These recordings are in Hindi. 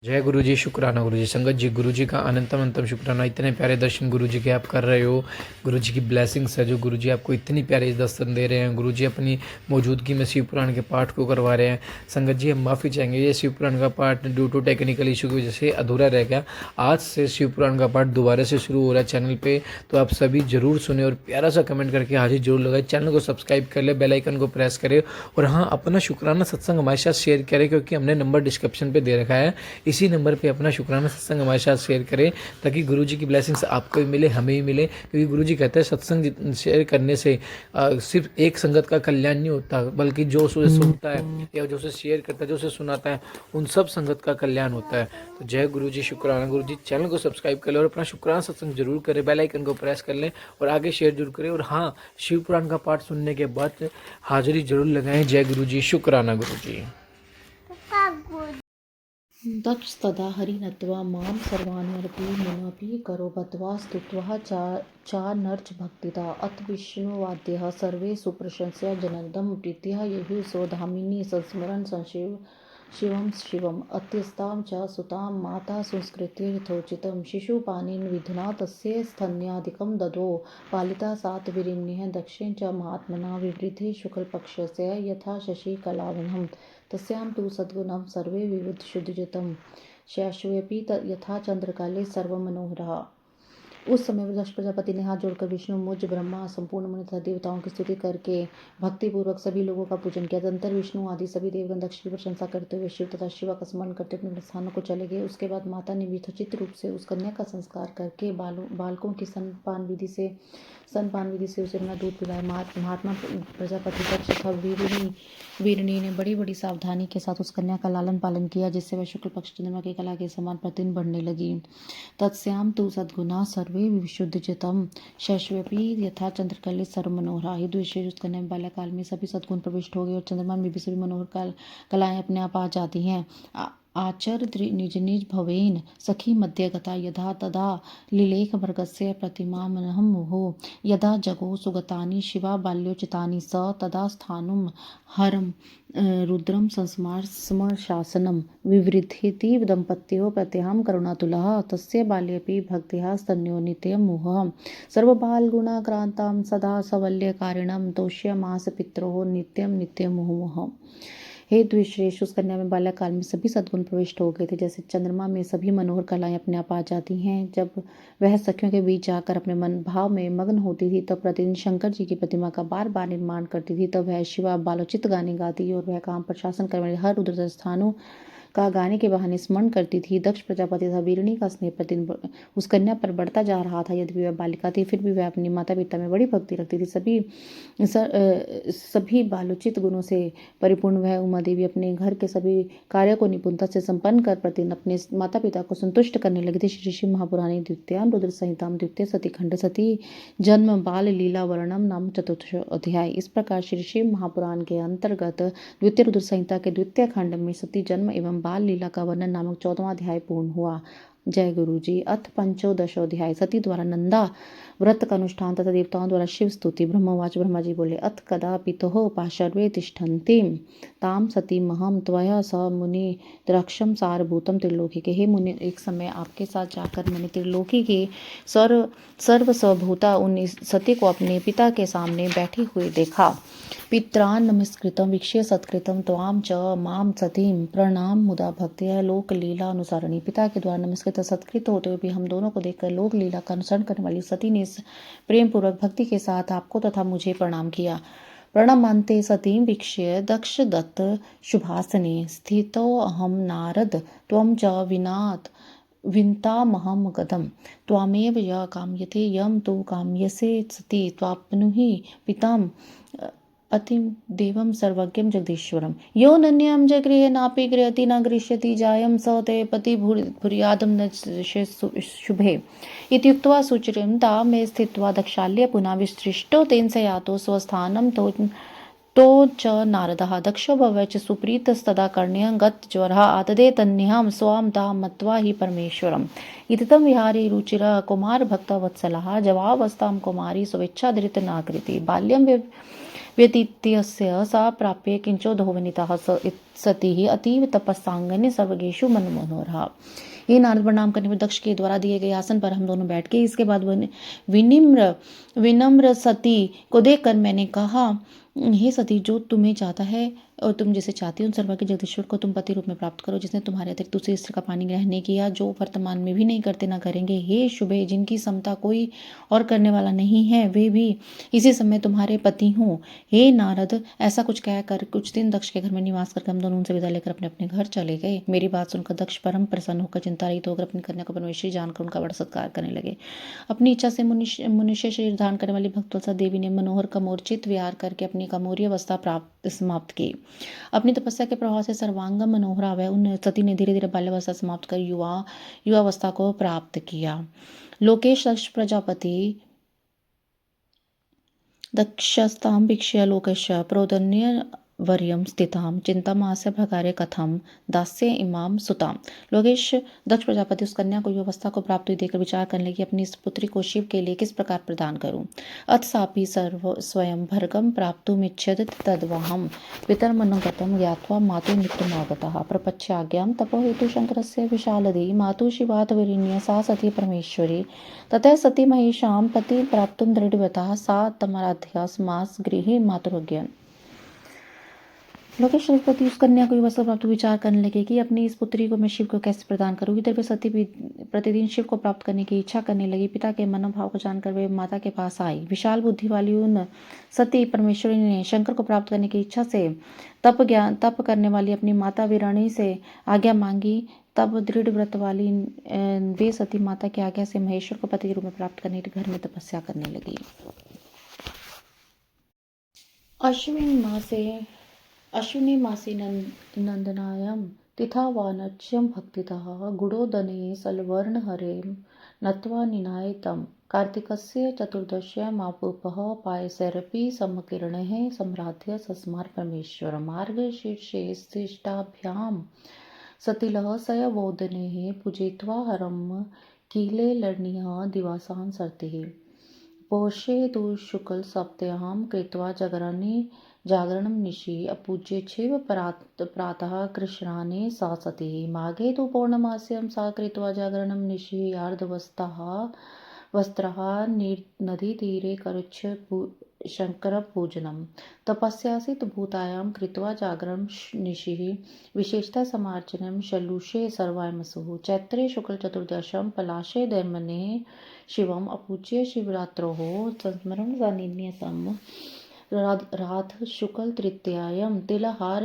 जय गुरु जी, शुक्राना गुरु जी। संगत जी, गुरु जी का अनंतम अंतम शुक्राना। इतने प्यारे दर्शन गुरु जी के आप कर रहे हो। गुरु जी की ब्लेसिंग्स है जो गुरु जी आपको इतनी प्यारे दर्शन दे रहे हैं। गुरु जी अपनी मौजूदगी में शिव पुराण के पाठ को करवा रहे हैं। संगत जी, हम माफ़ी चाहेंगे, ये शिव पुराण का पाठ ड्यू टू टेक्निकल इशू की वजह से अधूरा रह गया। आज से शिव पुराण का पाठ दोबारा से शुरू हो रहा है चैनल पर, तो आप सभी ज़रूर सुने और प्यारा सा कमेंट करके हाजिर जरूर लगाए। चैनल को सब्सक्राइब कर ले, बेल आइकन को प्रेस करें और हाँ, अपना शुक्राना सत्संग हमारे साथ शेयर करें, क्योंकि हमने नंबर डिस्क्रिप्शन पे दे रखा है। इसी नंबर पे अपना शुक्राना सत्संग हमारे साथ शेयर करें, ताकि गुरु जी की ब्लेसिंग्स आपको भी मिले, हमें भी मिले। क्योंकि गुरु जी कहते हैं सत्संग शेयर करने से सिर्फ एक संगत का कल्याण नहीं होता, बल्कि जो उसे सुनता है या जो उसे शेयर करता है, जो उसे सुनाता है, उन सब संगत का कल्याण होता है। तो जय गुरु जी, शुक्राना गुरु जी। चैनल को सब्सक्राइब कर लें और अपना शुक्राना सत्संग जरूर करें, बेल आइकन को प्रेस कर लें और आगे शेयर जरूर करें। और हाँ, शिव पुराण का पाठ सुनने के बाद हाजिरी जरूर लगाएं। जय गुरु जी, शुक्राना गुरु जी। दक्षस्तदा हरिनत्वा मां सर्वान्यर्पि मुनपि करो बद्ध्वा स्तुत्वा चा नर्च भक्तिदा अथ विष्णुवाद्यः सर्वे सुप्रशंस्य जनन्दं प्रीत्या यहि सौधामिनी संस्मरन् शिवं शिवम् अत्यस्तां च सुतां माता संस्कृत्य यथोचितं शिशुपाणिन् विधुना तस्य स्तन्यादिकं ददो पालिता सात्विरिण्यः दक्षिण च महात्मना विवृद्धे शुक्लपक्षस्य यथा शशिकलावनम् तस्यां तु सद्गुणं सर्वे विविधशुद्धजितं शैशवेऽपि यथा चंद्रकाले सर्वमनोहरः। उस समय दक्ष प्रजापति ने हाथ जोड़कर विष्णु, मुझ, ब्रह्मा, संपूर्ण मुनि तथा देवताओं की स्तुति करके भक्तिपूर्वक सभी लोगों का पूजन किया। तदंतर विष्णु आदि सभी देवगण दक्ष की प्रशंसा करते हुए शिव तथा शिवा का स्मरण करते अपने स्थानों को चले गए। उसके बाद माता ने यथोचित रूप से उस कन्या का संस्कार करके बालकों की स्तनपान विधि से उसे अपना दूध पिलाया। महात्मा प्रजापति दक्ष तथा वीरणी ने बड़ी बड़ी सावधानी के साथ उस कन्या का लालन पालन किया, जिससे वह शुक्ल पक्ष चंद्रमा की कला के समान प्रतिदिन बढ़ने लगी। तत्स्याम तु सद्गुणा सर्वे विशुद्धजितं शैशवेऽपि यथा चंद्रकले सर्वमनोहरा। युद्ध विशेष उस कन्या में बाल्यकाल में सभी सद्गुण प्रविष्ट हो गए और चंद्रमा में भी सभी मनोहर कलाएं अपने आप आ जाती हैं। आचर निज निज भवेन सखी मध्य गता यदा तदा लिलेख वर्गस्य प्रतिमा मनहं मुहो यदा जगो सुगतानि शिवा बाल्योचितानि स तदा स्थानुम हरम रुद्रम समशासनम विवृद्धेति दंपत्यो प्रत्यहं करुणातुलः तस्य बाल्येऽपि भक्त्या स्तन्यो नित्यं मुहः सर्वबालगुणाक्रान्तां सदा सवल्यकारिणं तोष्यमास पित्रोः नित्यं नित्यं मुहुः। हे द्विश्रेष्ठ, उस कन्या में बाल्यकाल में सभी सद्गुण प्रविष्ट हो गए थे, जैसे चंद्रमा में सभी मनोहर कलाएं अपने आप आ जाती हैं। जब वह सखियों के बीच जाकर अपने मन भाव में मग्न होती थी, तब प्रतिदिन शंकर जी की प्रतिमा का बार बार निर्माण करती थी। तब वह शिवा बालोचित गाने गाती और वह काम पर शासन करने वाले हर रुद्र स्थानों का गाने के बहाने स्मरण करती थी। दक्ष प्रजापति तथा वीरणी का स्नेह प्रतिदिन उस कन्या पर बढ़ता जा रहा था। यदि वह बालिका थी, फिर भी वह अपने माता पिता में बड़ी भक्ति रखती थी। सभी बालोचित गुणों से परिपूर्ण वह उमा देवी अपने घर के सभी कार्यों को निपुणता से संपन्न कर प्रतिदिन अपने माता पिता को संतुष्ट करने लगी थी। श्री शिव महापुराणी द्वितीयाम रुद्र संहिताम द्वितीय सती खंड सती जन्म बाल लीला वर्णम नाम चतुर्थ अध्याय। इस प्रकार श्री शिव महापुराण के अंतर्गत द्वितीय रुद्र संहिता के द्वितीय खंड में सती जन्म एवं बाल लीला का वर्णन नामक 14वां अध्याय पूर्ण हुआ। जय गुरु जी। अथ पंचोदशोऽध्याय। सती द्वारा नंदा व्रत का अनुष्ठान तथा देवताओं द्वारा शिव स्तुति। ब्रह्मवाच। ब्रह्मा जी बोले, अथ कदा पितुः पाशर्वे तिष्ठन्ति ताम सती महम त्वया स मुनि द्रक्षम सारभूतम त्रिलोकी के। हे मुनि, एक समय आपके साथ जाकर मैंने त्रिलोकी के सर्वस्वभूता उन सती को अपने पिता के सामने बैठी हुई देखा। पित्रान् नमस्कृतं वीक्ष्य सत्कृतं त्वां च मां सतीं प्रणाम मुदा भक्त्या लोक लीला अनुसारिणी। पिता के द्वारा नमस्कृत सत्कृत होते हुए भी हम दोनों को देखकर लोक लीला का अनुसरण करने वाली सती ने प्रेम पूर्वक भक्ति के साथ आपको तथा मुझे प्रणाम किया। प्रणमान्ते सतीं वीक्ष्य दक्ष दत्त शुभासने स्थितो अहम नारद त्वं च विनात् विन्तामहं गदं त्वामेव य काम्यते यं तु काम्यसे सती त्वाप्नुहि पिताम् अतिम देवं सर्वज्ञं जगदीश्वरं यो नन्यं च गृहे नापि गृहति न गृह्यति जायं स ते पति भूर्यादं न शुभे इत्युक्त्वा सुचिरं तामे स्थित्वा दक्षाल्य पुनः विसृष्टो तेन स यातो स्वस्थानं तो च नारदः दक्षो भवच सुप्रीतस्तदा कर्ण्यं गतज्वरः आददे तन्निहं स्वां तां मत्वा हि परमेश्वरम् इत्थं विहारे रुचिरः कुमारभक्तवत्सलः जवावस्थां कुमारी स्वेच्छाधृतनाकृति बाल्यं व्यतीत्यस्य सा प्राप्य किंचोदोवनितः सती ही अतीव तपस्सांगन्य सर्वगेषु मनमनोरहा। ये नारद प्रणाम करने पर दक्ष के द्वारा दिए गए आसन पर हम दोनों बैठ गए। इसके बाद विनिम्र विनम्र सती को देखकर मैंने कहा, हे सती, जो तुम्हें चाहता है और तुम जिसे चाहती हो उन सर्वज्ञ जगदीश्वर को तुम पति रूप में प्राप्त करो, जिसने तुम्हारे अतिरिक्त दूसरी स्त्री का पानी ग्रहण नहीं किया, जो वर्तमान में भी नहीं करते ना करेंगे। हे शुभे, जिनकी समता कोई और करने वाला नहीं है, वे भी इसी समय तुम्हारे पति हों। हे नारद, ऐसा कुछ कहकर कुछ दिन दक्ष के घर में निवास करके हम दोनों उनसे विदा लेकर अपने अपने घर चले गए। मेरी बात सुनकर दक्ष परम प्रसन्न होकर चिंता रहित होकर अपनी कन्या को परमेश्वरी जानकर उनका बड़ा सत्कार करने लगे। अपनी इच्छा से मनुष्य शरीर धारण करने वाली भक्तवत्सल देवी ने मनोहर कमोर्चित विहार करके अपनी कमोरी अवस्था समाप्त की। अपनी तपस्या के प्रभाव से सर्वांग मनोहरा वह उन सती ने धीरे धीरे बाल्यावस्था समाप्त कर युवावस्था को प्राप्त किया। लोकेश दक्ष प्रजापति दक्षस्तां वीक्ष्य लोकस्य प्रोदन्य वर्यं स्थितां चिंतामास्य भगारे कथम दास्य इमाम सुताम। लोकेश दक्ष प्रजापति उस कन्या को युवावस्था को प्राप्त हुई देकर विचार करने लगी, अपनी इस पुत्री को शिव के लिए किस प्रकार प्रदान करूं। अथ सापि स्वयं भर्गम प्राप्तुमिच्छत तद्वहम पितर्मनुगतं ज्ञात्वा मातु नित्यमागतः प्रपच्याज्ञां तपोहेतु शंकरस्य विशालदी मातु शिवातवरिण्य सा सती परमेश्वरी ततः सती महेशां पति प्राप्तुं दृढ़व्रता सा तमराध्या मास गृहे मातुर्ज्ञान। लोकेश सरस्वती उस कन्या को युवावस्था प्राप्त विचार करने लगे कि अपनी इस पुत्री को मैं शिव को कैसे प्रदान करूंगी। इधर वे सती भी प्रतिदिन शिव को प्राप्त करने की इच्छा करने लगी। पिता के मनोभाव को जानकर वे माता के पास आई। विशाल बुद्धि वाली उन सती परमेश्वरी ने शंकर को प्राप्त करने की इच्छा से तप करने वाली अपनी माता वीराणी से आज्ञा मांगी। तब दृढ़ व्रत वाली वे सती माता की आज्ञा से महेश्वर को पति के रूप में प्राप्त करने के घर में तपस्या करने लगी। अश्विनी मासे नंदनायं तिथा वानच्यं भक्तितः गुडोदने सलवर्ण हरें नत्वा निनाय तम। कार्तिकस्य चतुर्दश्यामापूपः पायसैरपि समकिरणैः सम्राध्य सस्मार परमेश्वर मार्गशीर्षे स्थिष्टाभ्यां सतिलः सयवोदनेः पूजयित्वा हरं कीले लर्णियः दिवासान् सर्तिः। पौषे तु शुक्ल सप्ताहां कृत्वा जागरणं निशि अपूज्य शिव प्रातः कृष्णाने सा सती। माघे तु पौर्णमास्यां सा कृत्वा जागरणं निशि वस्त्रः नदीतीरे करुच्छ शंकरपूजनम्। तपस्यासित भूतायां कृत्वा जागरणं निशिः विशेषतः समार्चनं शलूषे सर्वायमसुः। चैत्रे शुक्ल चतुर्दशं पलाशे दैर्मने शिवम् अपूज्य शिवरात्रोः संस्मरण सानिध्यसम्। राध शुक्ल तृतीयायां तिलहार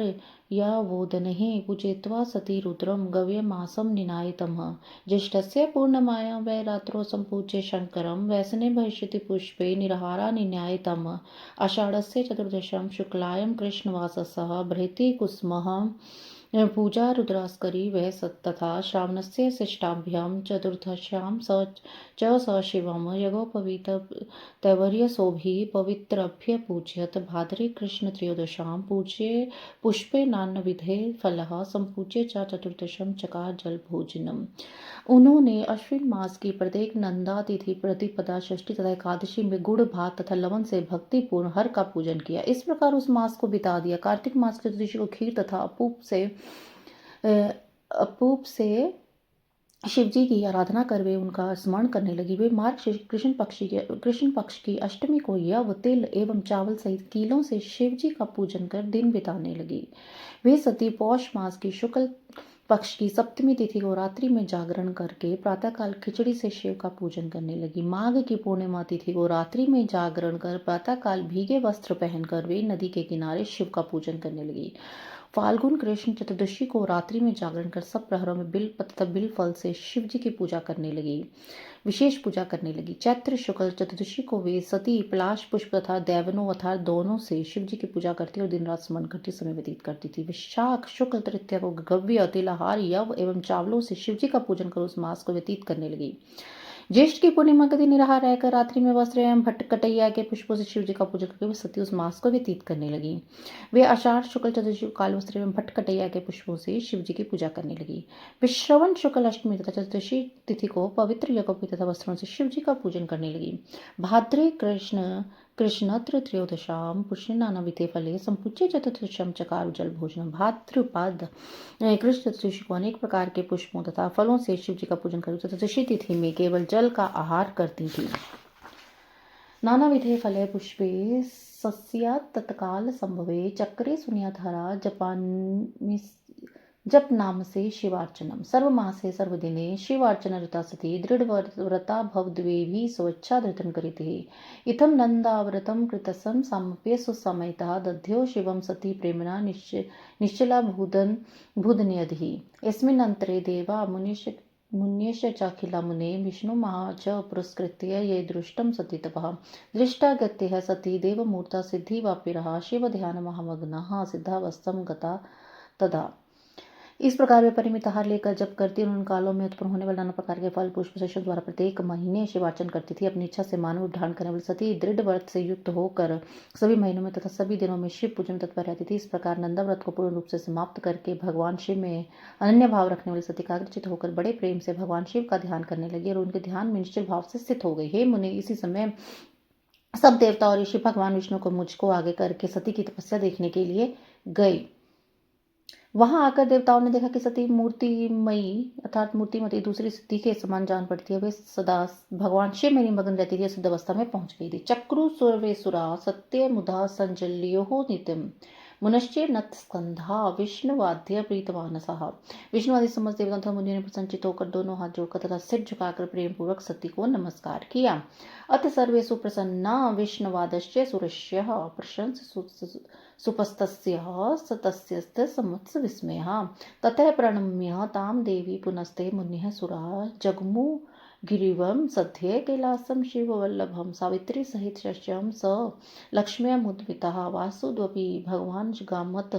यावोदनेः पूजयित्वा सती रुद्रं गव्यमासं निनायतमः। ज्येष्ठस्य पूर्णमायां वै रात्रौ सम्पूज्य शंकरं वैसने भविष्यति पुष्पे निरहारा निन्यायतमः। आषाढस्य चतुर्दश्यां शुक्लायां कृष्णवाससः बृहति कुसुमः पूजा रुद्रास्करी वै तथा। श्रावणस्य शिष्टाभ्यां चतुर्दश्यां स शिवं यज्ञोपवीतैर्वर्यसोभिः पवित्रभ्य पूजयत। भाद्रे कृष्ण त्रयोदशां पूज्ये पुष्पे नानाविधे फलः संपूज्य च चतुर्दशं चकार जल भोजनम। उन्होंने अश्विन मास की प्रत्येक नंदा तिथि प्रतिपदा षष्ठी तथा एकादशी में गुड़ भात तथा लवण से भक्तिपूर्ण हर का पूजन किया। इस प्रकार उस मास को बिता दिया। कार्तिक मास की चतुर्दशी को खीर तथा अपूप से शिवजी की आराधना कर वे उनका स्मरण करने लगी। वे मार्ग कृष्ण पक्ष की अष्टमी को यव तिल एवं चावल सहित कीलों से शिवजी का पूजन कर दिन बिताने लगी। वे सती पौष मास की शुक्ल पक्ष की सप्तमी तिथि को रात्रि में जागरण करके प्रातःकाल खिचड़ी से शिव का पूजन करने लगी। माघ की पूर्णिमा तिथि को रात्रि में जागरण कर प्रातःकाल भीगे वस्त्र पहनकर वे नदी के किनारे शिव का पूजन करने लगी। फाल्गुन कृष्ण चतुर्दशी को रात्रि में जागरण कर सब प्रहरों में बिल तथा बिल फल से शिव जी की पूजा करने लगी, विशेष पूजा करने लगी। चैत्र शुक्ल चतुर्दशी को वे सती पलाश पुष्प तथा दैवनों अर्थात दोनों से शिव जी की पूजा करती और दिन रात स्मरण करती समय व्यतीत करती थी। विशाख शुक्ल तृतीया को गव्य तिलहार यव एवं चावलों से शिव जी का पूजन कर उस मास को व्यतीत करने लगी। ज्येष्ठ की पूर्णिमा के दिन निराहार रहकर रात्रि में वस्त्र एवं भट्ट कटैया के पुष्पों से शिव जी का पूजन करके वे सती उस मास को व्यतीत करने लगी। वे आषाढ़ शुक्ल चतुर्दशी काल वस्त्र एवं भट्ट कटैया के पुष्पों से शिव जी की पूजा करने लगी। वे श्रवण शुक्ल अष्टमी तथा चतुर्दशी तिथि को पवित्र यज्ञोपवीत तथा वस्त्रों से शिव जी का पूजन करने लगी। भाद्रे कृष्ण कृष्णत्र त्रयोदशां पुष्यनानविते फले संपूज्य चतुर्थशम चकारु जल भोजन। भाद्रपद कृष्ण चतुर्दशी को अनेक प्रकार के पुष्पों तथा फलों से शिव जी का पूजन करती चतुर्दशी तिथि में केवल जल का आहार करती थी। नानाविधे फले पुष्पे सस्यात् तत्काल संभवे चक्रे सुनियाधारा जप नाम से शिवार्चनम। सर्वमासे सर्वदिने शिवार्चन ऋता सती दृढ़व्रता भवद्वेभी स्वच्छा धृतन करिते। इत्थं नन्दाव्रतं कृतसं सामप्य सुसमयितः दध्यो शिवं सती प्रेम्णा निश्चला भूदन्यधिः। यस्मिन् अन्तरे देवा मुन्यश्च चाखिला मुने विष्णुमहा च पुरस्कृत्य ये दृष्टं सती तपः। दृष्टागत्यः सती देवमूर्ता सिद्धिवाप्यरः शिवध्यानमहामग्नः सिद्धावस्थं गता तदा। इस प्रकार वे परिमित आहार लेकर जप करती और उन कालों में उत्पन्न होने वाले नाना प्रकार के फल पुष्प शस्यों द्वारा प्रत्येक महीने शिवार्चन करती थी। अपनी इच्छा से मानव धारण करने वाली सती दृढ़ व्रत से युक्त होकर सभी महीनों में तथा सभी दिनों में शिव पूजन तत्पर रहती थी। इस प्रकार नंदा व्रत को पूर्ण रूप से समाप्त करके भगवान शिव में अनन्य भाव रखने वाली सती एकाग्रचित होकर बड़े प्रेम से भगवान शिव का ध्यान करने लगी और उनके ध्यान में निश्चल भाव से स्थित हो गई। हे मुनि, इसी समय सब देवता और ऋषि भगवान विष्णु को मुझको आगे करके सती की तपस्या देखने के लिए गए। वहां आकर देवताओं ने देखा कि सती मूर्तिमयी अर्थात मूर्तिमती दूसरी सिद्धि के समान जान पड़ती है। वे सदा भगवान शिव में निमग्न रहती थी, सिद्ध अवस्था में पहुंच गई थी। चक्रु सुरवेसुरा सत्य मुधा संजल्यो नित्यम मुनश्चे नत स्कंधा विष्णुवाद्य प्रीतमानसः। विष्णु आदि समस्त देवताओं तथा मुनियों ने प्रसन्नचित होकर दोनों हाथ जोड़कर तथा सिर झुकाकर प्रेम पूर्वक सती को नमस्कार किया। अथ सर्वे सुप्रसन्ना विष्णुवादश्च सुरश्यः प्रशंस सुपस्तस्यः सतस्यस्ते समुत्स विस्मयः। ततः प्रणम्य तां देवी पुनस्ते मुनिः सुरा जग्मु गिरिवं सध्ये कैलासं शिववल्लभं। सावित्री सहित शस्यं स लक्ष्म्यमुद्वितः वासुद्वपि भगवान् गामत्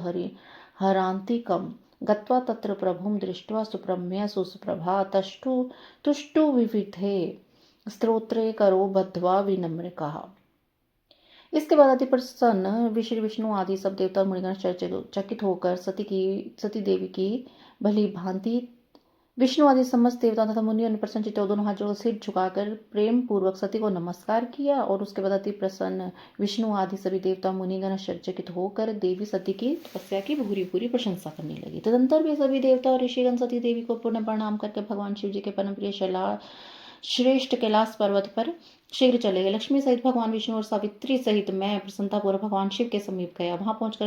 हरान्तिकं गत्वा तत्र प्रभुं दृष्ट्वा सुप्रम्य सुप्रभा तुष्टु विविधे स्तोत्रे करो बद्ध्वा विनम्रकः। इसके बाद अति प्रसन्न श्री विष्णु आदि सब देवता मुनिगण चकित होकर सती देवी की भली भांति विष्णु आदि समस्त देवता तथा मुनियों ने प्रसन्नचित्त दोनों हाथ जोड़ सिर झुकाकर प्रेम पूर्वक सती को नमस्कार किया और उसके बाद अति प्रसन्न विष्णु आदि सभी देवता मुनिगण आश्चर्यचकित होकर देवी सती की तपस्या की पूरी पूरी प्रशंसा करने लगी। तदंतर भी सभी देवता और ऋषिगण सती देवी को पूर्ण प्रणाम करके भगवान शिव जी के परम प्रिय श्रेष्ठ कैलाश पर्वत पर शीघ्र चले गए। लक्ष्मी सहित भगवान विष्णु और सावित्री सहित मैं प्रसन्नतापूर्वक भगवान शिव के समीप गया। वहां पहुंचकर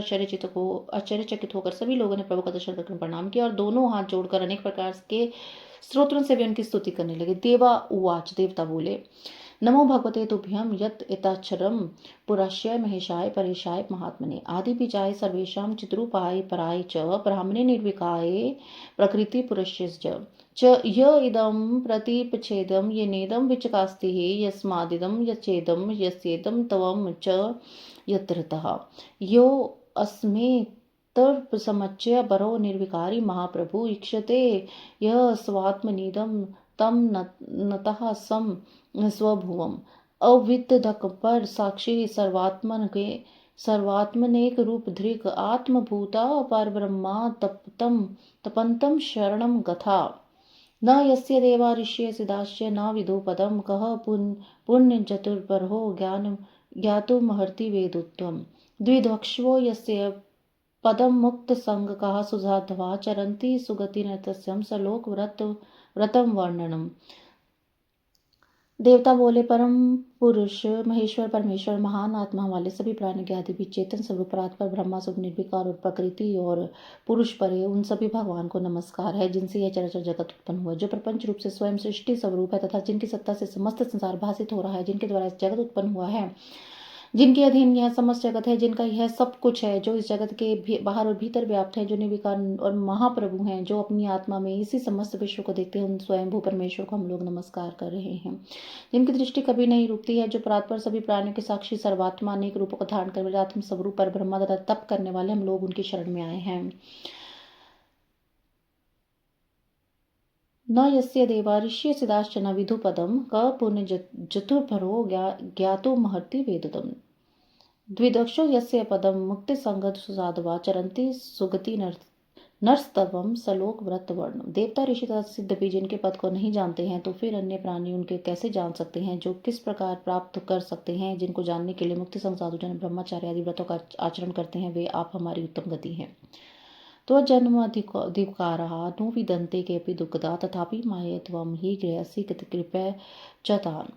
आश्चर्यचकित होकर सभी लोगों ने प्रभु का दर्शन करके प्रणाम किया और दोनों हाथ जोड़कर अनेक प्रकार के स्तोत्रों से भी उनकी स्तुति करने लगे। देवा उवाच, देवता बोले, नमो भगवते तुभ्यं यत् एताक्षरं पुराश्य महेशाय परेशाय महात्मने आदि बीजाय सर्वेषां चिद्रूपाय पराय च ब्राह्मणे निर्विकाय प्रकृति पुरुषस्य च य इदं प्रतिपच्छेदं येनेदं विचकास्ति यस्मादिदं यच्चेदं यस्येदं तवं च यत्रतः यो अस्मे तर्पसमच्चय परो निर्विकारी महाप्रभु ईक्षते यः स्वात्मनिदं तम नतः सम स्वभुवम अविद्यक पर साक्षी सर्वात्मनेक रूप धृक आत्मभूता पर ब्रह्मा तपंतम शरणम गथा न यस्य देवा ऋष्य सिदाश्च न विदु पदम कह पुण्य चतुर्परो ज्ञातुमहर्ति वेदोत्तम द्विध्वक्षो यस्य पदम मुक्त संग कहा सुजाध्वा चरंती सुगति नृत्यस्यम सलोक व्रतम वर्णनम। देवता बोले, परम पुरुष महेश्वर परमेश्वर महान आत्मा वाले सभी प्राणी के आदि भी चेतन स्वरूप पर ब्रह्मा स्वरूप निर्विकार और प्रकृति और पुरुष परे उन सभी भगवान को नमस्कार है जिनसे यह चराचर जगत उत्पन्न हुआ, जो प्रपंच रूप से स्वयं सृष्टि स्वरूप है तथा जिनकी सत्ता से समस्त संसार भाषित हो रहा है, जिनके द्वारा इस जगत उत्पन्न हुआ है, जिनके अधीन यह समस्त जगत है, जिनका यह सब कुछ है, जो इस जगत के बाहर और भीतर व्याप्त है, जो निर्विकार और महाप्रभु हैं, जो अपनी आत्मा में इसी समस्त विश्व को देखते हैं, उन स्वयंभू परमेश्वर को हम लोग नमस्कार कर रहे हैं, जिनकी दृष्टि कभी नहीं रुकती है, जो परात्पर सभी प्राणियों के साक्षी सर्वात्मा अनेक रूपों को धारण कर आत्म स्वरूप पर ब्रह्मा तथा तप करने वाले हम लोग उनकी शरण में आए हैं। न यस्य देवा ऋष्य सिदाश्च न विधुपदम क पुण्य चतुर्भरो ज्ञातो महर्ति वेदतम द्विदक्षो यस्य पदम मुक्ति संगत सुसाधवा चरंती सुगति नरस्तवम सलोक व्रत वर्ण। देवता ऋषि तथा सिद्ध भी जिनके पद को नहीं जानते हैं तो फिर अन्य प्राणी उनके कैसे जान सकते हैं। जो किस प्रकार प्राप्त कर सकते हैं, जिनको जानने के लिए मुक्ति संग साधुजन ब्रह्मचार्य आदि व्रतों का आचरण करते हैं, वे आप हमारी उत्तम गति हैं। त्वजन्माधिकारः नु विदन्ते केऽपि दुःखदा तथापि मायत्वं हि गृहसि कृपया च तान्।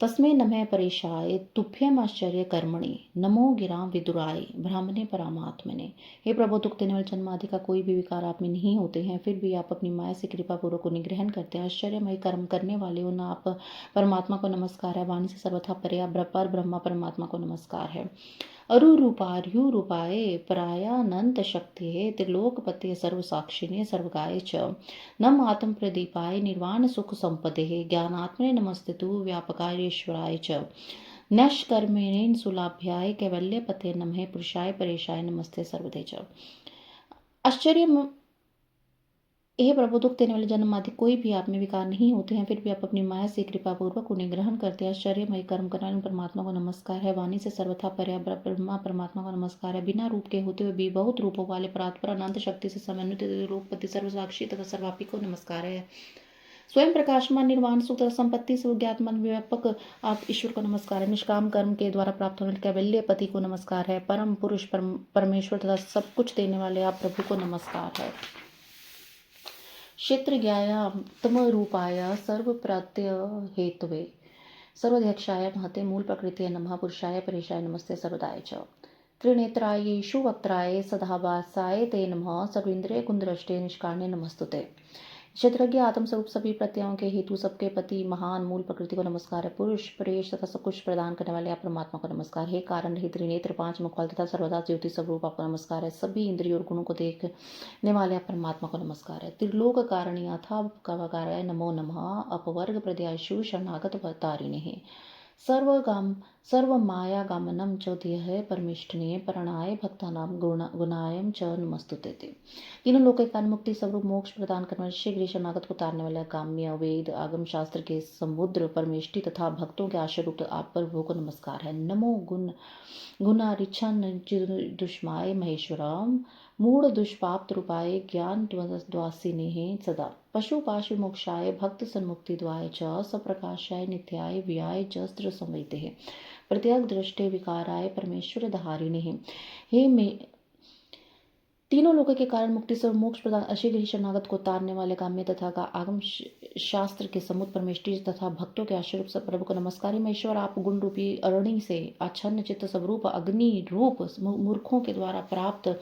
तस्मै नमः परेशाय तुभ्यम आश्चर्य कर्मणि नमो गिरां विदुराय ब्राह्मणे परमात्मने। हे प्रभु, दुख देने वाले जन्म आदि का कोई भी विकार आप में नहीं होते हैं, फिर भी आप अपनी माया से कृपा पूर्वक उन्हें ग्रहण करते हैं। आश्चर्यमय कर्म करने वाले उन आप परमात्मा को नमस्कार है। वाणी से सर्वथा परे पर ब्रह्मा परमात्मा को नमस्कार है। अरुरूपार्युरूपाय परायानंत शक्ति त्रिलोकपते सर्वसाक्षिणे सर्वगाय च नम आत्म प्रदीपाय निर्वाण सुख संपदे ज्ञानात्मने नमस्तेतु व्यापकायेश्वराय च नष्कर्मेण सुलाभ्याय कैवल्यपते नमः पुरुषाय परेशाय नमस्ते सर्वदे च। आश्चर्य हे प्रभु, दुख देने वाले जन्म आदि कोई भी आप में विकार नहीं होते हैं, फिर भी आप अपनी माया से कृपा पूर्वक उन्हें ग्रहण करते हैं। आश्चर्यमय कर्म करने वाले परमात्मा को नमस्कार है। वाणी से सर्वथा परे ब्रह्मा परमात्मा को नमस्कार है। बिना रूप के होते हुए भी बहुत रूपों वाले परात्पर अनंत शक्ति से समन्वित रूपपति सर्वसाक्षी तथा सर्वापी को नमस्कार है। स्वयं प्रकाशमान निर्वाण सुख तथा संपत्ति से ज्ञातमान व्यापक आप ईश्वर को नमस्कार है। निष्काम कर्म के द्वारा प्राप्त होने कैवल्य पति को नमस्कार है। परम पुरुष परमेश्वर तथा सब कुछ देने वाले आप प्रभु को नमस्कार है। क्षेत्रज्ञायात्मरूपाय सर्वप्रत्यय हेतवे सर्वाध्यक्षाय महते मूल प्रकृति नमः पुरुषाय परेशाय नमस्ते सर्वदाय च। त्रिनेत्रायेषु वक्त्राय सदाभासाय ते नमः सर्वेन्द्रिय कुंद्रष्टे निष्कारणे नमस्तुते। क्षेत्रज्ञ आत्मस्वरूप सभी प्रत्ययों के हेतु सबके पति महान मूल प्रकृति को नमस्कार है। पुरुष परेश तथा सब कुछ प्रदान करने वाले आप परमात्मा को नमस्कार है। कारण रहित त्रिनेत्र पांच मुख वाले तथा सर्वदा ज्योति स्वरूप आपको नमस्कार है। सभी इंद्रियों और गुणों को देखने वाले आप परमात्मा को नमस्कार है। त्रिलोक कारणी अथा कवकाराय नमो नमः अपवर्ग प्रद्याशु शरणागत तारिणे सर्वमायागमनं च ध्येय परमेष्ठिने परणाय भक्तानां गुणायं च नमस्तुते। तीनों लोक के कारण मुक्ति स्वरूप मोक्ष प्रदान करने वाले शीघ्र शरणागत को तारने वाला काम्य वेद आगम शास्त्र के समुद्र परमेष्टि तथा भक्तों के आश्रय रूप आप प्रभु को नमस्कार है। नमो गुणारिच्छन दुष्माय महेश्वरम मूढ़ दुष्पाप रूपाय ज्ञान द्वासिने सदा पशुपाश विमोक्षाय भक्त सन्मुक्ति द्वाय च सप्रकाशाय नित्याय व्याय जस्त्र संवैते प्रत्यग दृष्टे विकाराय परमेश्वर धारिणे। हे में तीनों लोगों के कारण मुक्ति से मोक्ष प्रदान अशीघ्र ही शरणागत को तारने वाले काम्य तथा का आगम शास्त्र के समुद्र परमेष्टि तथा भक्तों के आश्रय सब प्रभु को नमस्कार। महेश्वर आप गुण रूपी अरणि से आच्छन्न चित्त स्वरूप अग्नि रूप मूर्खों के द्वारा प्राप्त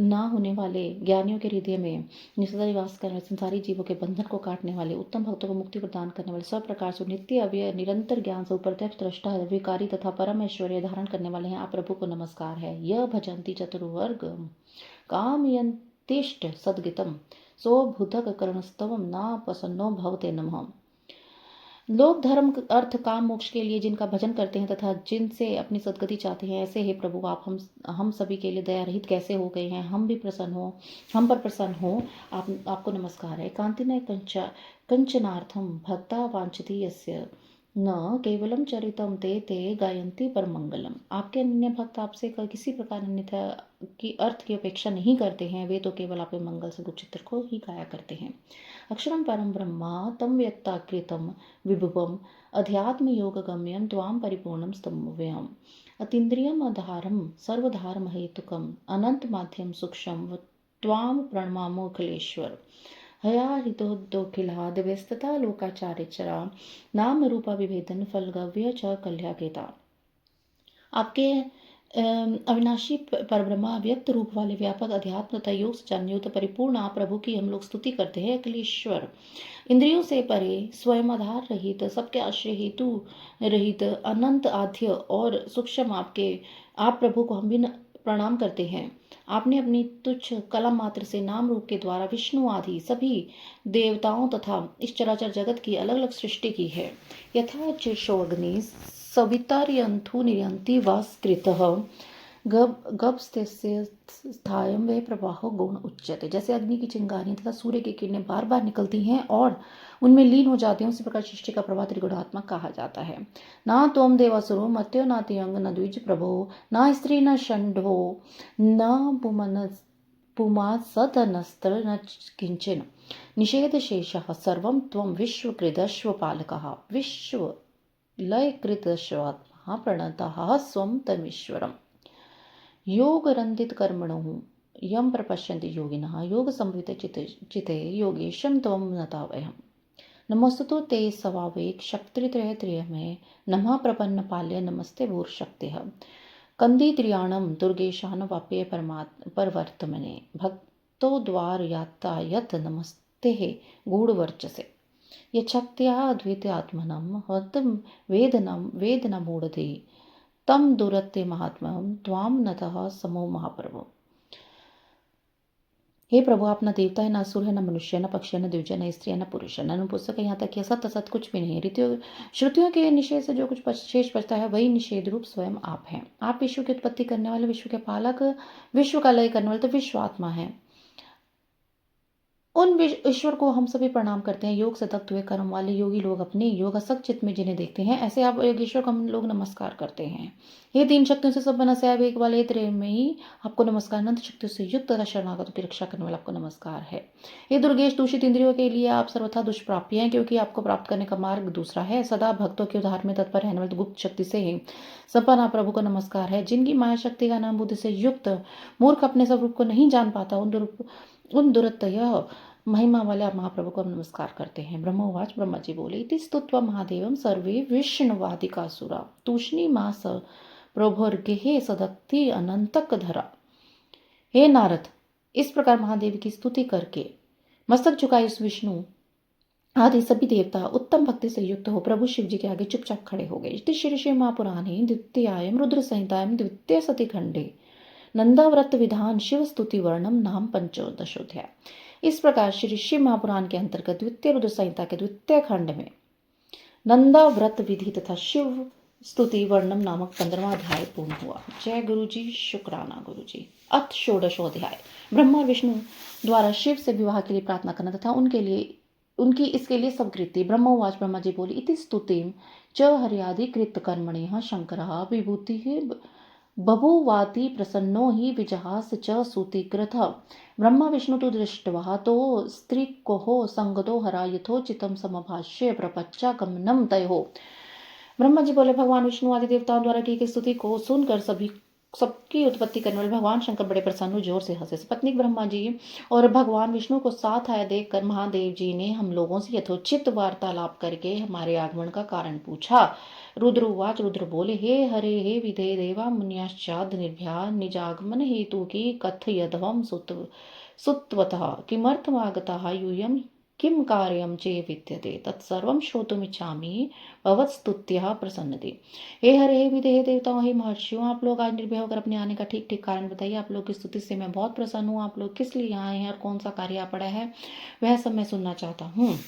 ना होने वाले ज्ञानियों के हृदय में निसदा निवास करने वाले संसारी जीवों के बंधन को काटने वाले उत्तम भक्तों को मुक्ति प्रदान करने वाले सब प्रकार से नित्य अव्यय निरंतर ज्ञान से प्रत्यक्ष दृष्टा विकारी तथा परम ऐश्वर्य धारण करने वाले हैं आप प्रभु को नमस्कार है। यह भजंती चतुर्वर्ग कामयन्तिष्ठ सद्गीतम सौभुधक करणस्तवम ना प्रसन्नो भवते नमः। लोग धर्म अर्थ काम मोक्ष के लिए जिनका भजन करते हैं तथा जिनसे अपनी सदगति चाहते हैं, ऐसे हे प्रभु आप हम सभी के लिए दया रहित कैसे हो गए हैं। हम पर प्रसन्न हो आपको नमस्कार है। कांतिनय कंचनार्थम भक्ता वांछति यस्य न केवलम चरितम ते गायंती पर मंगलम। आपके अन्य भक्त आपसे किसी प्रकार अन्यथा की अर्थ की अपेक्षा नहीं करते हैं, वे तो केवल आपके मंगल से चित्र को ही गाया करते हैं। अक्षरम परम ब्रह्मा तम व्यक्ताकृतम विभुवम अध्यात्म योग गम्यम त्वाम परिपूर्णम स्तंभव्यम अतीन्द्रियम आधारम सर्वधारम हेतुकम अनंत माध्यम सूक्ष्म त्वाम प्रणमामो अखिलेश्वर हयाहितोखिलाद व्यस्तता लोकाचार्य चरा नाम रूपा विभेदन फलगव्य च कल्याकेता। आपके अविनाशी परब्रह्मा व्यक्त रूप वाले व्यापक अध्यात्म तथा योग से जानयुक्त परिपूर्ण आप प्रभु की हम लोग स्तुति करते हैं। अखिलेश्वर इंद्रियों से परे स्वयं आधार रहित सबके आश्रय हेतु रहित अनंत आद्य और सूक्ष्म आप प्रभु को हम भी प्रणाम करते हैं। आपने अपनी तुच्छ कलम मात्र से नाम रूप के द्वारा विष्णु आदि सभी देवताओं तथा इस चराचर जगत की अलग अलग सृष्टि की है। यथा चिर्षोऽग्नि सवितार्यंथु निर्यंति वास्कृतः गभस्तस्य स्थायं वे प्रवाहो गुण उच्यते। जैसे अग्नि की चिंगारियां तथा सूर्य की किरणें बार बार निकलती हैं और उनमें लीन हो जाती हैं, उसी प्रकार सृष्टि का प्रवाह त्रिगुणात्मक कहा जाता है। ना त्वं देवासुरो मर्त्यो न त्यंग न द्विज प्रभो न स्त्री न षंडो न पुमन पुमात् सदनस्त्र न किंचन निषेधशेषः सर्वं त्वं विश्वकृदश्वपालकः विश्वलयकृदश्वात्मा प्रणतः स्वं तमीश्वरम् योगरन्दितकर्मणो यं प्रपश्यन्ति योगिनः योगसंवितचिते योगेशं त्वं नतावयम् नमोस्तु ते सवावेक शक्तित्रय में नमः प्रपन्न पाल्य नमस्ते भूर्शक्तिः कंदीद्रियाणं दुर्गेशान वाप्य परवर्तमने भक्तो द्वार यातायत नमस्ते गूढ़वर्चसे यच्छक्त्या अद्वितीयात्मनं हतं वेदनमूढधि तम दुरत्ते महात्म्यं त्वां नतः समो महाप्रभु। हे प्रभु, आप न देवता है, न असुर है, न मनुष्य, न पक्षी, न द्विज, न स्त्री, न पुरुष, न नपुंसक, यहाँ तक कि असत असत कुछ भी नहीं। ऋतु श्रुतियों के निषेध से जो कुछ शेष बचता है वही निषेध रूप स्वयं आप हैं। आप विश्व की उत्पत्ति करने वाले, विश्व के पालक, विश्व का लय करने वाले तो विश्व आत्मा है। उन ईश्वर को हम सभी प्रणाम करते हैं। योग से तप्त हुए कर्म वाले योगी लोग अपने योग असक चित्त में जिन्हें देखते हैं, ऐसे आप योगेश्वर को हम लोग नमस्कार करते हैं। हे तीन शक्तियों से सब बना से एक वाले त्रय में ही आपको नमस्कार। अनंत शक्तियों से युक्त तथा शरणागतों की रक्षा करने वाला आपको नमस्कार है। हे दुर्गेश, दूषित इंद्रियों के लिए आप सर्वथा दुष्प्राप्य हैं, क्योंकि आपको प्राप्त करने का मार्ग दूसरा है। सदा भक्तों के उद्धार में तत्पर रहने वाले गुप्त शक्ति से ही संपन्न प्रभु को नमस्कार है। जिनकी माया शक्ति का नाम बुद्धि से युक्त मूर्ख अपने स्वरूप को नहीं जान पाता, उन दुरतय महिमा वाले आप महाप्रभु को हम नमस्कार करते हैं। ब्रह्मोवाच, ब्रह्मा जी बोले, इति स्तुत्वा महादेवम सर्वे विष्णुवादिकासुरा तूष्णी मास प्रभुर्गेहे सदक्ति अनंतक धरा। हे नारद, इस प्रकार महादेव की स्तुति करके मस्तक झुकाए उस विष्णु आदि सभी देवता उत्तम भक्ति से युक्त हो प्रभु शिव जी के आगे चुपचाप खड़े हो गए। इति श्री श्री महापुराणे द्वितीयायम रुद्र संहितायम द्वितीय सती खंडे नंदाव्रत विधान शिव स्तुति वर्णम नाम पंचोदशोध्याय। इस प्रकार श्री शिव महापुराण के अंतर्गत द्वितीय रुद्र संहिता के द्वितीय खंड में नंदाव्रत विधि तथा शिव स्तुति वर्णम नामक 15वां अध्याय पूर्ण हुआ। जय गुरु जी, शुक्राना गुरु जी। अथ षोडशोध्याय। ब्रह्मा और विष्णु द्वारा शिव से विवाह के लिए प्रार्थना करना तथा उनकी इसके लिए समकृति। ब्रह्मोवाच, ब्रह्मा जी बोली, इति स्तुतिम च हरियादि कृत कर्मणि शंकरः विभूति बभुवाति प्रसन्नो हि विजहास च सूतिकृत। ब्रह्मा विष्णु तु दृष्टवा तो स्त्रीकोहो संगतो हरा यथोचितम समभाष्य प्रपच्चा गमनम तयो। ब्रह्मा जी बोले, भगवान विष्णु आदि देवताओं द्वारा की गई स्तुति को सुनकर सबकी उत्पत्ति करने वाले भगवान शंकर बड़े प्रसन्न जोर से हंसे। पत्नी ब्रह्मा जी और भगवान विष्णु को साथ आया देखकर महादेव जी ने हम लोगों से यथोचित वार्तालाप करके हमारे आगमन का कारण पूछा। रुद्रवाच, रुद्र बोले, हे हरे हे विधे देवा मुन्याश्चाद निर्भया निजागमन हेतु की कथयध्वम सुत्वतः किमर्थमागतः यूयम किम कार्यम चे विद्यते तत्सर्वं श्रोतुमिच्छामि भवत्स्तुत्यः प्रसन्नते। हे हरे हे विधे देवताओं, हे महर्षियों, आप लोग आज निर्भय होकर अपने आने का ठीक ठीक कारण बताइए। आप लोग की स्तुति से मैं बहुत प्रसन्न हूँ। आप लोग किस लिए यहाँ आए हैं और कौन सा कार्य आ पड़ा है, वह सब मैं सुनना चाहता हूँ।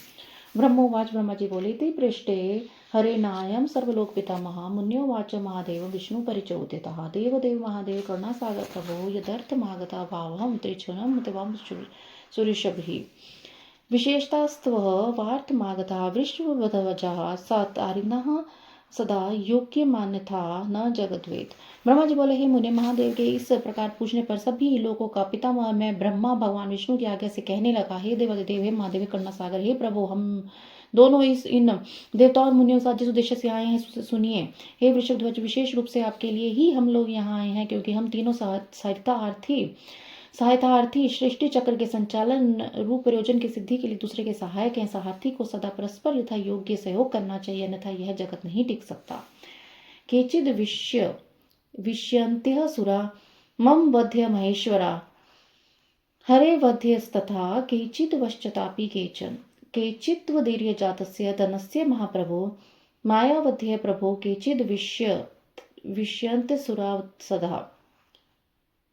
ब्रह्मोवाच, ब्रह्मा जी बोले, इति पृष्ठे हरे नायम सर्वलोक पितामह मुन्योवाच महादेव विष्णु परिचोदितः देवदेव महादेव करुणासागर प्रभो यदर्थमागता भावहं त्रिचुनं त्वां सुरिषभिः विशेषतास्त्व वार्तमागता विश्ववधवजः सतारिणः सदा योग्य मान्यथा न जगद्वेद। ब्रह्मा जी बोले, हे मुने, महादेव के इस प्रकार पूछने पर सभी लोगों का पितामह मैं ब्रह्मा भगवान विष्णु की आज्ञा से कहने लगा, हे देवादिदेव, हे महादेव करुणा सागर, हे प्रभु, हम दोनों इन देवताओं और मुनियों के साथ जिस उद्देश्य से आए हैं सुनिए। हे वृषभध्वज, विशेष रूप से आपके लिए ही हम लोग यहाँ आए हैं, क्योंकि हम तीनों सहायतार्थी सृष्टि चक्र के संचालन रूप प्रयोजन की सिद्धि के लिए दूसरे के सहायक हैं। सारथी को सदा परस्पर यथा योग्य सहयोग करना चाहिए, अन्यथा यह जगत नहीं टिक सकता। केचिद विष्यन्त्यः सुरा मम वध्य महेश्वरा हरे वध्यस्तथा केचिद वश्चतापि केचित्वदीर्य जातस्य धनस्य महाप्रभो मायावध्य प्रभो केचिद विष्यन्त्य सुरा सदा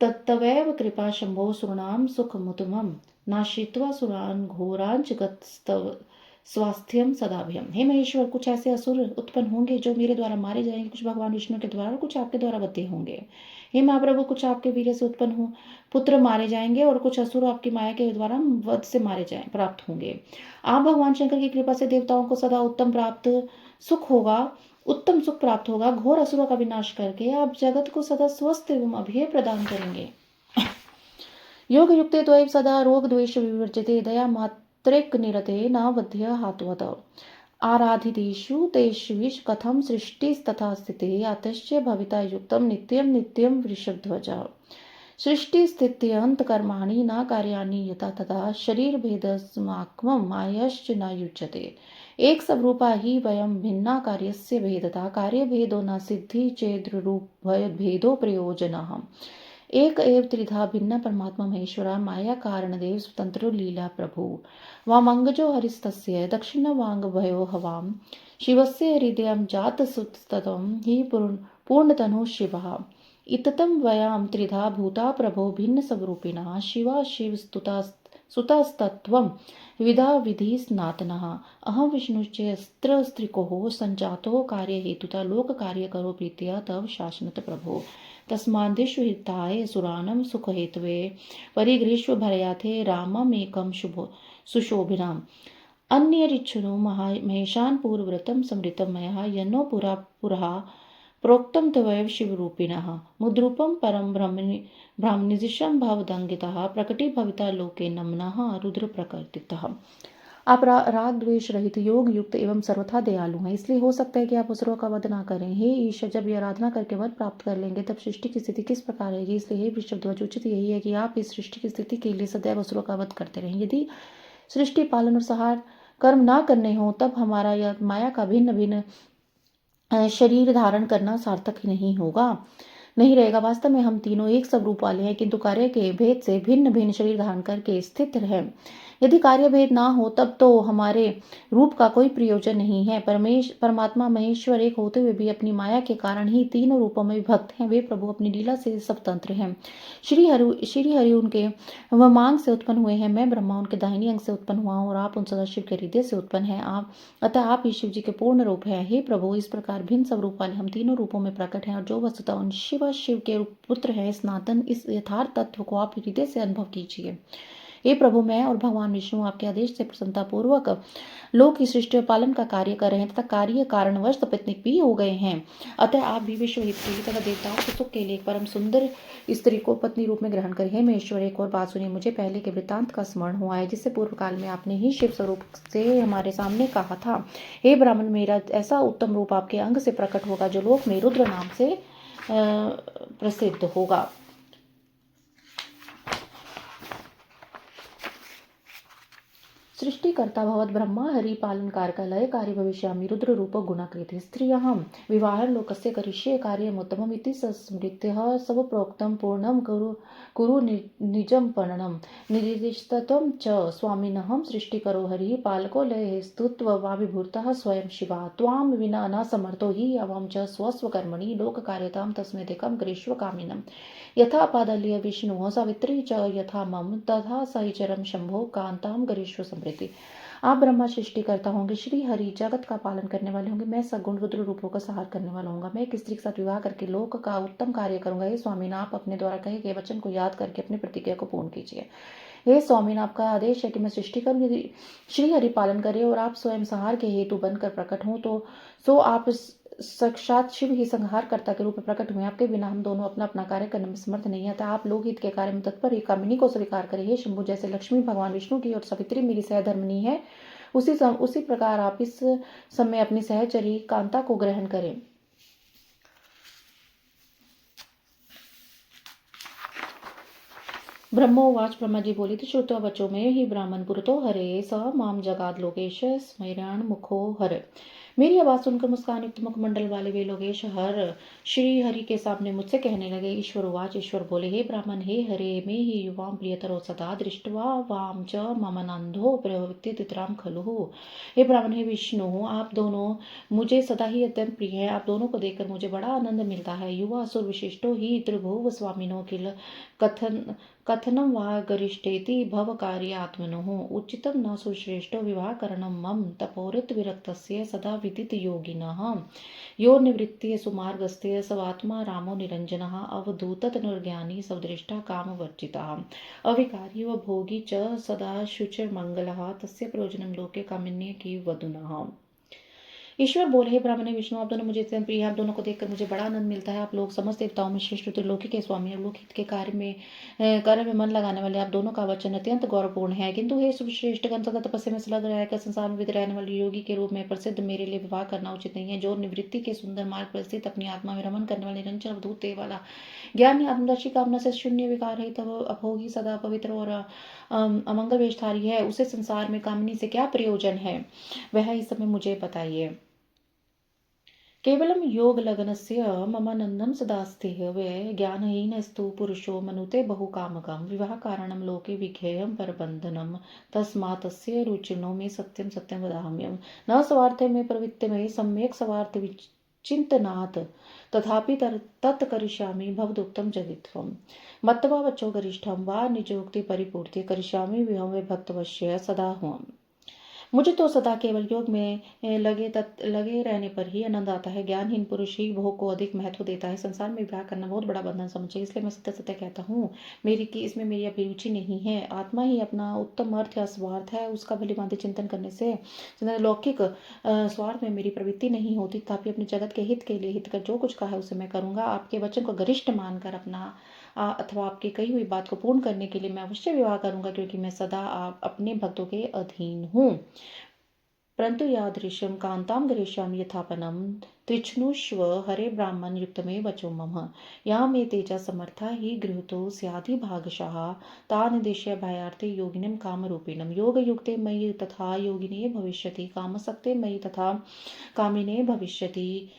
तत्तवैव कृपा शंभो सुराणाम सुखमुतमं नाशित्वा सुरान घोरांच गतस्तव स्वास्थ्यम सदाभ्यम। हे महेश्वर, कुछ ऐसे असुर उत्पन्न होंगे जो मेरे द्वारा मारे जाएंगे, कुछ भगवान विष्णु के द्वारा और कुछ आपके द्वारा बद्धे होंगे। हे महाप्रभु, कुछ आपके वीर्य से उत्पन्न हो पुत्र मारे जाएंगे और कुछ असुर आपकी माया के द्वारा वध से प्राप्त होंगे। आप भगवान शंकर की कृपा से देवताओं को सदा उत्तम सुख प्राप्त होगा। घोर असुरों का विनाश करके आप जगत को सदा स्वस्थ एवं अभय प्रदान करेंगे। योगयुक्ते त्वयि सदा रोगद्वेष विवर्जिते दया मात्रेक निरते न वध्य हात्वत आराधितेषु तेष्विष कथम सृष्टिस्तथा स्थिते अतश्च भविता युक्तम नित्यं नित्यं वृषभध्वज सृष्टि स्थिति अंत कर्माणि न कार्याणि यथा तथा शरीर भेदस्माक्मं मायश्च न युज्यते एक स्वरूपा ही वयं भिन्ना कार्यस्य भेदता कार्य भेदो न सिद्धि चेद्रूप भेदो प्रयोजनः एक एव त्रिधा भिन्न परमात्मा महेश्वरा माया कारणदेव स्वतंत्रो लीला प्रभु वामंगजो हरिस्तस्य दक्षिण वांग भयो हवाम शिवस्य हृदयं जात सुततं हि पूर्णतनु शिवः इततं वयां त्रिधा भूता प्रभो भिन्न स्वरूपिणः शिवा शिव सुतस्तत्त्वं विधा विधि स्नातनः अहं विष्णुश्चैस्त्र स्त्रिकोः संजातो कार्यहेतुता लोक कार्य करो प्रीत्या तव शासनत प्रभो तस्माद्दिषु हिताय सुरानं सुखहेतवे परिगृह्य भरयाथे राममेकं सुशोभिनाम् अन्यरिच्छुनो महेशान् पूर्वव्रतं समृतं मया यन्नो पुरा प्रोक्तं तवैव शिवरूपिणः मुद्रूपं परं ब्राह्मनिदिशं भवदंगितः प्रकटीभविता लोके नमनः रुद्र प्रकृतितः। आप राग द्वेष रहित योग युक्त एवं सर्वथा दयालु हैं, इसलिए हो सकता है कि आप असुरों का वध ना करें। हे ईश्वर, जब ये आराधना करके वर प्राप्त कर लेंगे तब सृष्टि की स्थिति किस प्रकार रहेगी? इसलिए हे वृषभध्वज, उचित यही है कि आप इस सृष्टि की स्थिति के लिए सदैव असुरों का वध करते रहें। यदि सृष्टि पालन और संहार कर्म ना करने हो तब हमारा यह माया का भिन्न भिन्न शरीर धारण करना सार्थक ही नहीं रहेगा। वास्तव में हम तीनों एक स्वरूप वाले हैं, किंतु कार्य के भेद से भिन्न भिन्न शरीर धारण करके स्थित रहे। यदि कार्य भेद ना हो तब तो हमारे रूप का कोई प्रयोजन नहीं है। परमात्मा महेश्वर एक होते हुए भी अपनी माया के कारण ही तीनों रूपों में विभक्त हैं। वे प्रभु अपनी लीला से स्वतंत्र हैं। श्री हरि उनके वामांग से उत्पन्न हुए हैं, मैं ब्रह्मा उनके दाहिनी अंग से उत्पन्न हुआ हूँ और आप उन सदाशिव के हृदय से उत्पन्न हैं। अतः आप ही शिव जी के पूर्ण रूप हैं। हे प्रभु, इस प्रकार भिन्न स्वरूप वाले हम तीनों रूपों में प्रकट हैं और जो वस्तुतः उन शिव के पुत्र हैं सनातन, इस यथार्थ तत्व को आप हृदय से अनुभव कीजिए। हे प्रभु, मैं और भगवान विष्णु आपके आदेश से प्रसन्नता पूर्वक लोक की सृष्टि पालन का कार्य कर रहे हैं तथा कार्य कारणवश तपस्विक भी हो गए हैं। अतः आप भी विश्व हित के लिए तथा देवताओं के सुख के लिए एक परम सुंदर स्त्री को पत्नी रूप में ग्रहण करें। हे महेश्वर, एक और बात सुनिए। मुझे पहले के वृत्तांत का स्मरण हुआ है जिससे पूर्व काल में आपने ही शिव स्वरूप से हमारे सामने कहा था, हे ब्राह्मण, मेरा ऐसा उत्तम रूप आपके अंग से प्रकट होगा जो लोक में रुद्र नाम से प्रसिद्ध होगा। सृष्टिकर्ता भवत ब्रह्मा हरि पालन कारक लय कार्य भविष्यामि रुद्र रूप गुणाकृति स्त्रियः विवाह लोकस्य करिष्ये कार्यमुत्तमम् इति स्मृत्यः सब प्रोक्तं पूर्णं कुरु निजं पर्णं निर्दिष्टत्वं च स्वामिनः सृष्टिकरो हरिः पालको लये स्तुत्वाभिभूतः स्वयं शिवा त्वां विना न समर्थो हि अवं च स्वस्वकर्मणि लोककार्यतां तस्मैदेकं करिष्व कामिनं यथा पादल्य विष्णुः सावित्री च यथा मम तथा सहिचरं शंभो कांतां करिष्व समृद्धि। आप ब्रह्मा सृष्टिकर्ता होंगे, श्री हरि जगत का पालन करने वाले होंगे, मैं सगुण रुद्र रूपों का संहार करने वाला होऊंगा। मैं एक स्त्री के साथ विवाह करके लोक का उत्तम कार्य करूंगा। हे स्वामी, आप अपने द्वारा कहे गए वचन को याद करके अपनी प्रतिज्ञा को पूर्ण कीजिए। हे स्वामी, आपका आदेश है कि मैं सृष्टि करूं। यदि श्री हरि पालन करे और आप स्वयं संहार के हेतु बनकर प्रकट हों तो सो आप साक्षात शिव ही संहारकर्ता के रूप में प्रकट हुए। आपके बिना हम दोनों अपना अपना कार्य करने में समर्थ नहीं है। आप लोग हित के कार्य में तत्पर ही कामिनी को स्वीकार करें। हे शंभु, जैसे लक्ष्मी भगवान विष्णु की और सावित्री मेरी सहधर्मिणी है, उसी प्रकार आप इस समय अपनी सहचरी कांता को ग्रहण करें। ब्रह्मोवाच, ब्रह्मा जी बोले थे, श्रुत्वा वचो में ही ब्राह्मण पुरतो हरे स माम जगाद लोकेश स्मैराण मुखो हर। मेरी आवाज सुनकर मुस्कान युक्त मुखमंडल वाले वे लोकेश हर श्री हरि के सामने मुझसे कहने लगे। ईश्वर उवाच, ईश्वर बोले, हे ब्राह्मण, हे हरे मे ही युवाम प्रियतरो सदा दृष्टवा वाम च ममनंदो प्रवृत्ति तितराम खलु। हे ब्राह्मण, हे विष्णु, आप दोनों मुझे सदा ही अत्यंत प्रिय है। आप दोनों को देखकर मुझे बड़ा आनंद मिलता है। युवा असुर विशिष्टो ही त्रिभुव स्वामिनो किल कथनम वा गरिष्ठेति भव कार्यात्मनोः उचितं न सुश्रेष्ठो विवाहकरणं मम तपोरित विरक्तस्य सदा विदित योगिनः यो निवृत्ति सुमार्गस्य सवात्मा रामो निरंजनः अवधूतत निर्ज्ञानी सवदृष्टा कामवर्जितः अविकारी व भोगी च सदा शुचिर्मंगलः तस्य प्रयोजनं लोके कामिन्ये की वधुनः। ईश्वर बोले, हे ब्राह्मण हे विष्णु, आप दोनों मुझे इतने प्रिय हैं, आप दोनों को देखकर मुझे बड़ा आनंद मिलता है। आप लोग समस्त देवताओं में श्रेष्ठ त्रिलोकी के स्वामी और लोकहित के कार्य में मन लगाने वाले आप दोनों का वचन अत्यंत गौरवपूर्ण है। किंतु हे श्रेष्ठ गण, सदा तपस्या में संलग्न रहकर संसार में विद रहने वाले योगी के रूप में प्रसिद्ध मेरे लिए विवाह करना उचित नहीं है। जो निवृत्ति के सुंदर मार्ग पर स्थित अपनी आत्मा में रमन करने वाले निरंजन अवधूत देव वाला ज्ञानी आत्मदर्शी कामना से शून्य विकार है, तब अभोगी सदा पवित्र और अमंगल वेशधारी है, उसे संसार में कामनी से क्या प्रयोजन है, वह इस समय मुझे बताइए। केवलम योग लगनस्य ममानंदम सदास्तेह वे ज्ञानहीनस्तु पुरुषो मनुते बहुकामकम विवाह कारणम लोके विघेयम परबंधनम तस्मात्स्य रुचिर्नो मे सत्यम सत्यम वदाम्यम न स्वार्थे में प्रवृत्ति में सम्यक स्वार्थ चिंतनात् तथापि तत्करिष्यामि भवदुक्तं जदित्वम् मत्वा वचो गरिष्ठं वा निजोक्ति परिपूर्ति करिष्यामि विहं वे भक्तवश्य सदा हुम्। मुझे तो सदा केवल योग में लगे रहने पर ही आनंद आता है। ज्ञानहीन पुरुष ही भोग को अधिक महत्व देता है। संसार में विवाह करना बहुत बड़ा बंधन समझे, इसलिए मैं सत्य सत्य कहता हूँ इसमें मेरी अभिरुचि नहीं है। आत्मा ही अपना उत्तम अर्थ या स्वार्थ है, उसका भली भांति चिंतन करने से लौकिक स्वार्थ में मेरी प्रवृत्ति नहीं होती। तथापि अपने जगत के हित के लिए हित कर जो कुछ कहा है उसे मैं करूँगा। आपके वचन को गरिष्ठ मानकर अथवा आपकी कही हुई बात को पूर्ण करने के लिए मैं अवश्य विवाह करूंगा, क्योंकि मैं सदा आप अपने भक्तों के अधीन हूँ। परंतु यादृशं कांतां गरिष्यामि यथापनम तृष्णुष्व हरे ब्राह्मण युक्तमे वचो मम या मे तेजा समर्था ही गृहतो स्यादि भागशाः तान् देश्य भयार्थे योगिनं कामरूपिणं योग युक्ते मयि तथा योगिने भविष्यति कामसक्ते मयि तथा कामिने भविष्यति।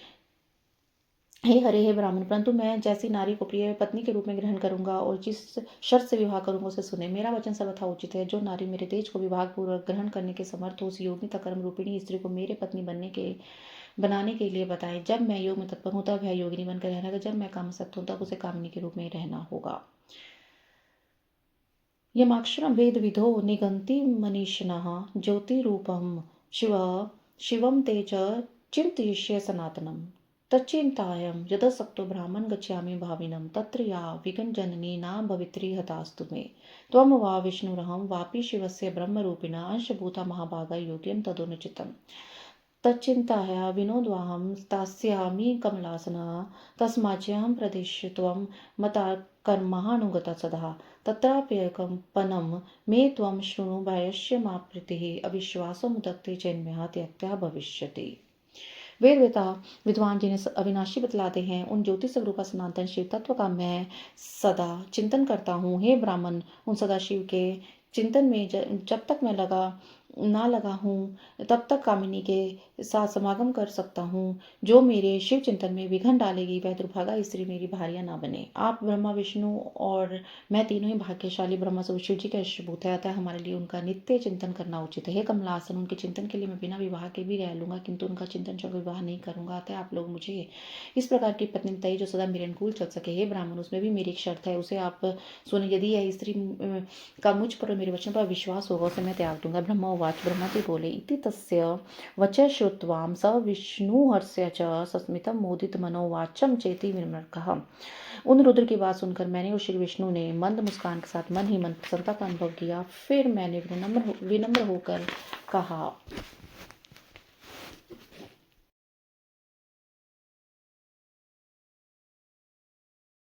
हे हरे, हे ब्राह्मण, परंतु मैं जैसी नारी को प्रिय पत्नी के रूप में ग्रहण करूंगा और जिस शर्त से विवाह करूंगा उसे सुने। मेरा वचन सर्वथा उचित है। जो नारी मेरे तेज को विभाग पूर्वक ग्रहण करने के समर्थ हो, उस योगी तथा कर्म रूपिणी स्त्री को मेरे पत्नी बनाने के लिए बताए। जब मैं योग में तत्पर हूँ तब वह योगिनी बनकर रहना, जब मैं कामसक्त हूँ तब उसे कामिनी के रूप में रहना होगा। यमाक्षरम वेद विधो निगंति मनीषिणः ज्योतिरूपम शिवम तेज चिंतयिष्ये सनातनम तच्चिंतायं यदसक्तो ब्राह्मण गच्छामि भाविनं तत्र या विगणजननी न भवित्री हतास्तु मे त्वं वा विष्णुरहं वापि शिवस्य ब्रह्मरूपिणा अंशभूता महाभागा योग्यं तदनुचितम् तच्चिंताया विनोद्वाहं स्थास्यामि कमलासना तस्माच्यहं प्रदिश्य त्वं मता कर्मानुगता सदा तत्राप्येकं पनं मे त्वं शृणु बाह्यस्य मा प्रीतिः अविश्वासो मुदक्ते चैन्म्यः त्यक्त्या भविष्यति। वेदवेता विद्वान जिन्हें अविनाशी बतलाते हैं, उन ज्योति स्वरूपा सनातन शिव तत्व का मैं सदा चिंतन करता हूँ। हे ब्राह्मण, उन सदाशिव के चिंतन में जब तक मैं ना लगा हूँ तब तक कामिनी के साथ समागम कर सकता हूँ। जो मेरे शिव चिंतन में विघन डालेगी वह दुर्भागा स्त्री मेरी भार्या ना बने। आप ब्रह्मा विष्णु और मैं तीनों ही भाग्यशाली ब्रह्मा से शिव जी के अंशभूत है, अतः हमारे लिए उनका नित्य चिंतन करना उचित है। कमलासन, उनके चिंतन के लिए मैं बिना विवाह के भी रह लूंगा, किंतु उनका चिंतन छोड़ विवाह नहीं करूंगा। अतः आप लोग मुझे इस प्रकार की पत्नी बताइए जो सदा मेरे अनुकूल चल सके। हे ब्राह्मण, उसमें भी मेरी एक शर्त है, उसे आप सुने। यदि यह स्त्री का मुझ पर मेरे वचन पर विश्वास होगा उसे मैं त्याग दूंगा। ब्रह्मोवाच, ब्रह्मा जी बोले, इति तस्य वचः श्रुत्वां स विष्णुहर्ष्य च सस्मितं मोदित मनो वाचम चेति विमर्कः। उन रुद्र की बात सुनकर मैंने और श्री विष्णु ने मंद मुस्कान के साथ मन ही मन प्रसन्नता का अनुभव किया। फिर मैंने विनम्र होकर कहा,